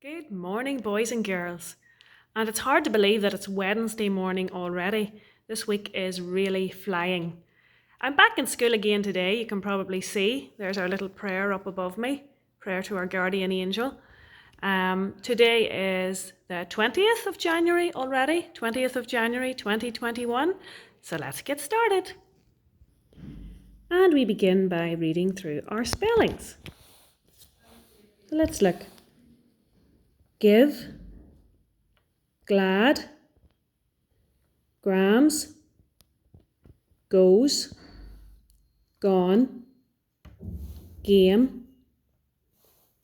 Good morning, boys and girls. And it's hard to believe that it's Wednesday morning already. This week is really flying. I'm back in school again today. You can probably see there's our little prayer up above me, prayer to our guardian angel. Today is the 20th of January already, 20th of January 2021. So let's get started. And we begin by reading through our spellings. So let's look. Give, glad, grams, goes, gone, game,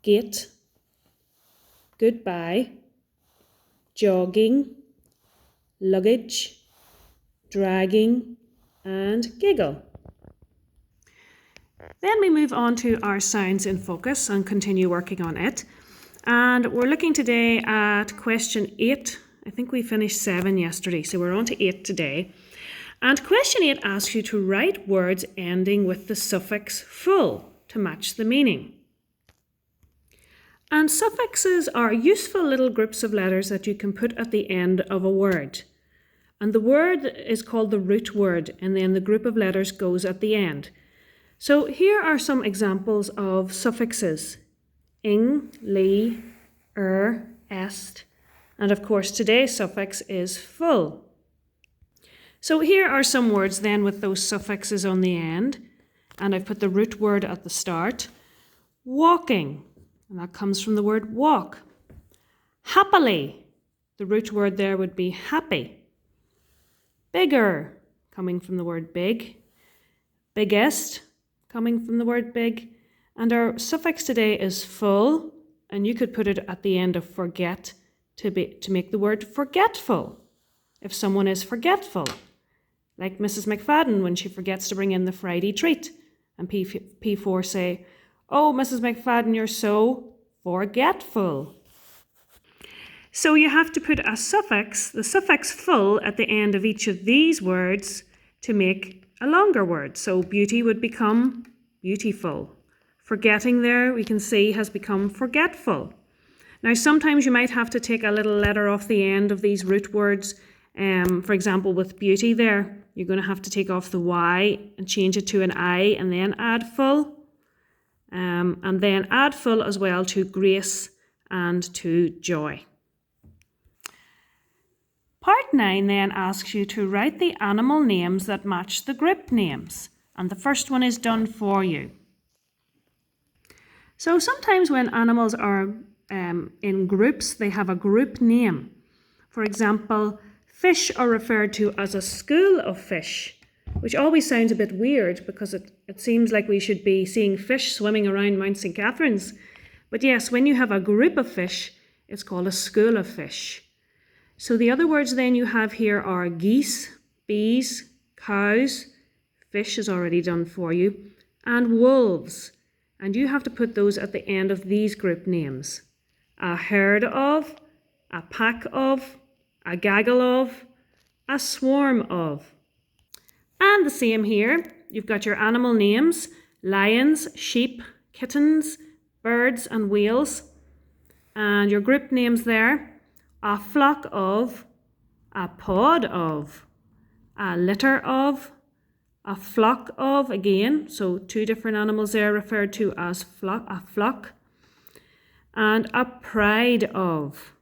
get, goodbye, jogging, luggage, dragging, and giggle. Then we move on to our sounds in focus and continue working on it. And we're looking today at question 8. I think we finished 7 yesterday, so we're on to 8 today. And question 8 asks you to write words ending with the suffix full to match the meaning. And suffixes are useful little groups of letters that you can put at the end of a word. And the word is called the root word, and then the group of letters goes at the end. So here are some examples of suffixes. Ing, li, est, and of course today's suffix is full. So here are some words then with those suffixes on the end, and I've put the root word at the start. Walking, and that comes from the word walk. Happily, the root word there would be happy. Bigger, coming from the word big. Biggest, coming from the word big. And our suffix today is full, and you could put it at the end of forget to make the word forgetful. If someone is forgetful, like Mrs. McFadden when she forgets to bring in the Friday treat, and P4 say, "Oh, Mrs. McFadden, you're so forgetful." So you have to put a suffix, the suffix full, at the end of each of these words to make a longer word. So beauty would become beautiful. Forgetting there, we can see, has become forgetful. Now, sometimes you might have to take a little letter off the end of these root words. For example, with beauty there, you're going to have to take off the Y and change it to an I and then add full. And then add full as well to grace and to joy. Part 9 then asks you to write the animal names that match the group names. And the first one is done for you. So sometimes when animals are in groups, they have a group name. For example, fish are referred to as a school of fish, which always sounds a bit weird because it seems like we should be seeing fish swimming around Mount St. Catherine's. But yes, when you have a group of fish, it's called a school of fish. So the other words then you have here are geese, bees, cows, fish is already done for you, and wolves. And you have to put those at the end of these group names. A herd of, a pack of, a gaggle of, a swarm of. And the same here. You've got your animal names, lions, sheep, kittens, birds and whales. And your group names there, a flock of, a pod of, a litter of, a flock of, again, so 2 different animals there referred to as a flock, and a pride of.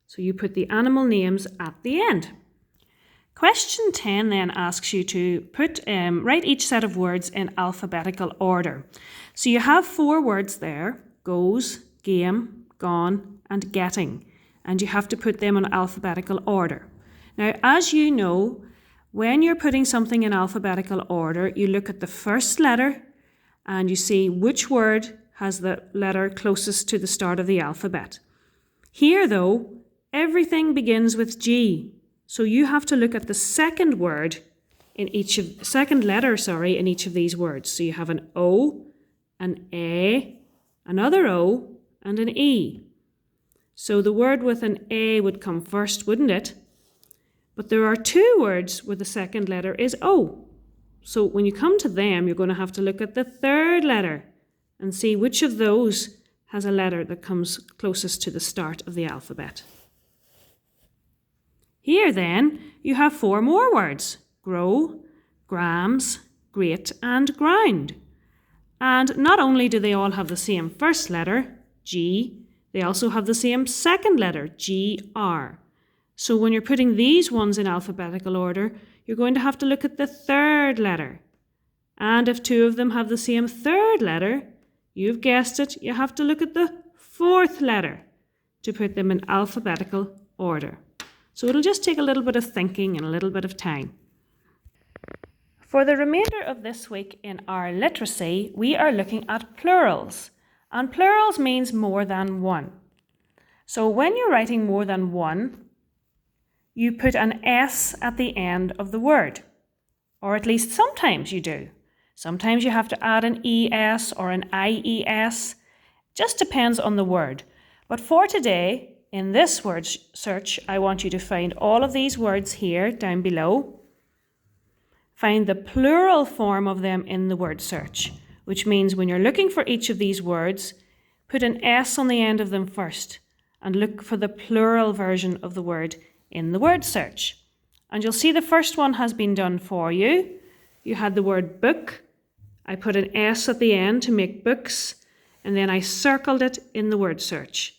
So you put the animal names at the end. Question 10 then asks you to write each set of words in alphabetical order. So you have 4 words there, goes, game, gone, and getting, and you have to put them in alphabetical order. Now, as you know, when you're putting something in alphabetical order, you look at the first letter and you see which word has the letter closest to the start of the alphabet. Here, though, everything begins with G. So you have to look at the second letter in each of these words. So you have an O, an A, another O, and an E. So the word with an A would come first, wouldn't it? But there are 2 words where the second letter is O. So when you come to them, you're going to have to look at the third letter and see which of those has a letter that comes closest to the start of the alphabet. Here then, you have 4 more words: grow, grams, great and ground. And not only do they all have the same first letter, G, they also have the same second letter, GR. So when you're putting these ones in alphabetical order, you're going to have to look at the third letter. And if 2 of them have the same third letter, you've guessed it, you have to look at the fourth letter to put them in alphabetical order. So it'll just take a little bit of thinking and a little bit of time. For the remainder of this week in our literacy, we are looking at plurals. And plurals means more than one. So when you're writing more than one, you put an S at the end of the word. Or at least sometimes you do. Sometimes you have to add an ES or an IES. Just depends on the word. But for today, in this word search, I want you to find all of these words here down below. Find the plural form of them in the word search, which means when you're looking for each of these words, put an S on the end of them first and look for the plural version of the word in the word search. And you'll see the first one has been done for you. You had the word book. I put an S at the end to make books, and then I circled it in the word search.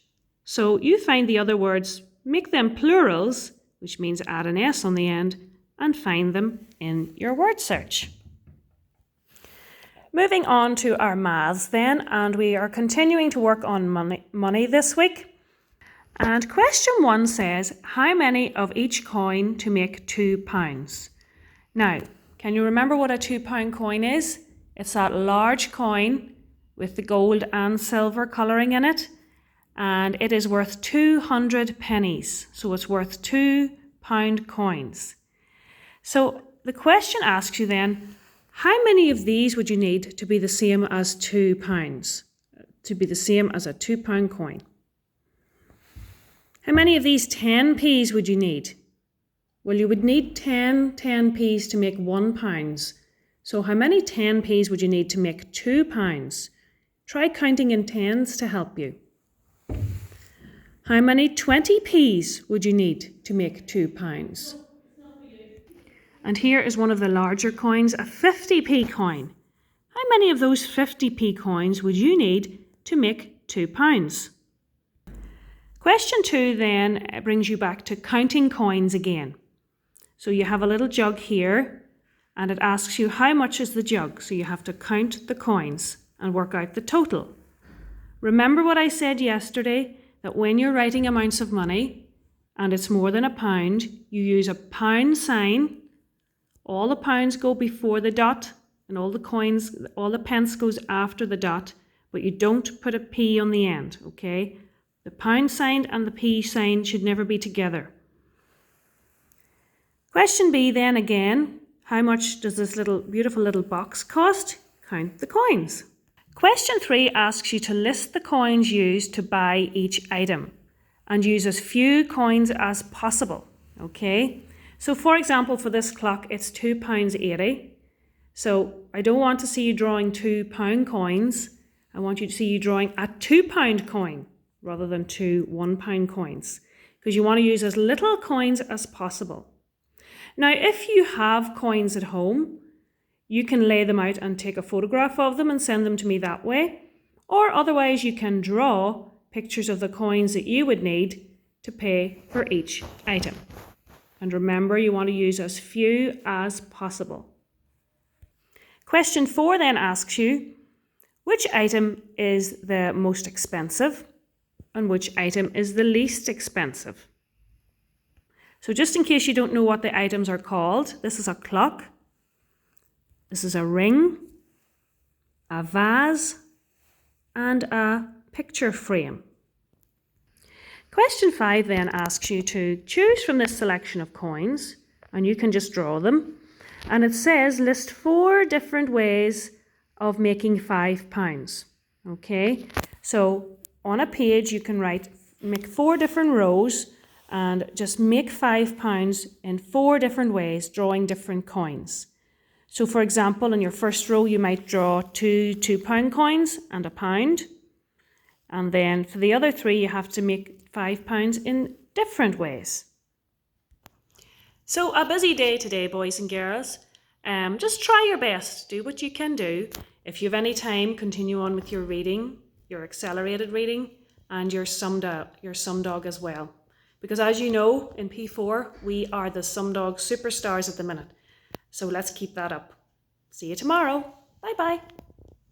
So you find the other words, make them plurals, which means add an S on the end, and find them in your word search. Moving on to our maths then, and we are continuing to work on money this week. And question 1 says, how many of each coin to make £2? Now, can you remember what a £2 coin is? It's that large coin with the gold and silver colouring in it, and it is worth 200 pennies, so it's worth £2 coins. So the question asks you then, how many of these would you need to be the same as £2, to be the same as a £2 coin? How many of these 10p's would you need? Well, you would need 10 10p's to make £1. So how many 10p's would you need to make £2? Try counting in tens to help you. How many 20p's would you need to make £2? And here is one of the larger coins, a 50p coin. How many of those 50p coins would you need to make £2? Question 2 then brings you back to counting coins again. So you have a little jug here, and it asks you how much is the jug. So you have to count the coins and work out the total. Remember what I said yesterday, that when you're writing amounts of money and it's more than £1, you use a pound sign. All the pounds go before the dot and all the pence goes after the dot, but you don't put a P on the end, okay? The pound sign and the P sign should never be together. Question B then again, how much does this beautiful little box cost? Count the coins. Question 3 asks you to list the coins used to buy each item and use as few coins as possible, okay? So for example, for this clock, it's £2.80. So I don't want to see you drawing £2 coins. I want you to see you drawing a £2 coin rather than 2 £1 coins, because you want to use as little coins as possible. Now, if you have coins at home, you can lay them out and take a photograph of them and send them to me that way. Or otherwise, you can draw pictures of the coins that you would need to pay for each item. And remember, you want to use as few as possible. Question 4 then asks you, which item is the most expensive and which item is the least expensive? So just in case you don't know what the items are called, this is a clock, this is a ring, a vase, and a picture frame. Question 5 then asks you to choose from this selection of coins, and you can just draw them. And it says list 4 different ways of making £5. Okay, so on a page you can make 4 different rows and just make £5 in 4 different ways, drawing different coins. So for example, in your first row you might draw 2 £2 coins and a pound. And then for the other 3, you have to make £5 in different ways. So a busy day today, boys and girls. Just try your best, do what you can do. If you have any time, continue on with your reading, your accelerated reading, and your sum dog as well. Because as you know, in P4, we are the sum dog superstars at the minute. So let's keep that up. See you tomorrow. Bye-bye.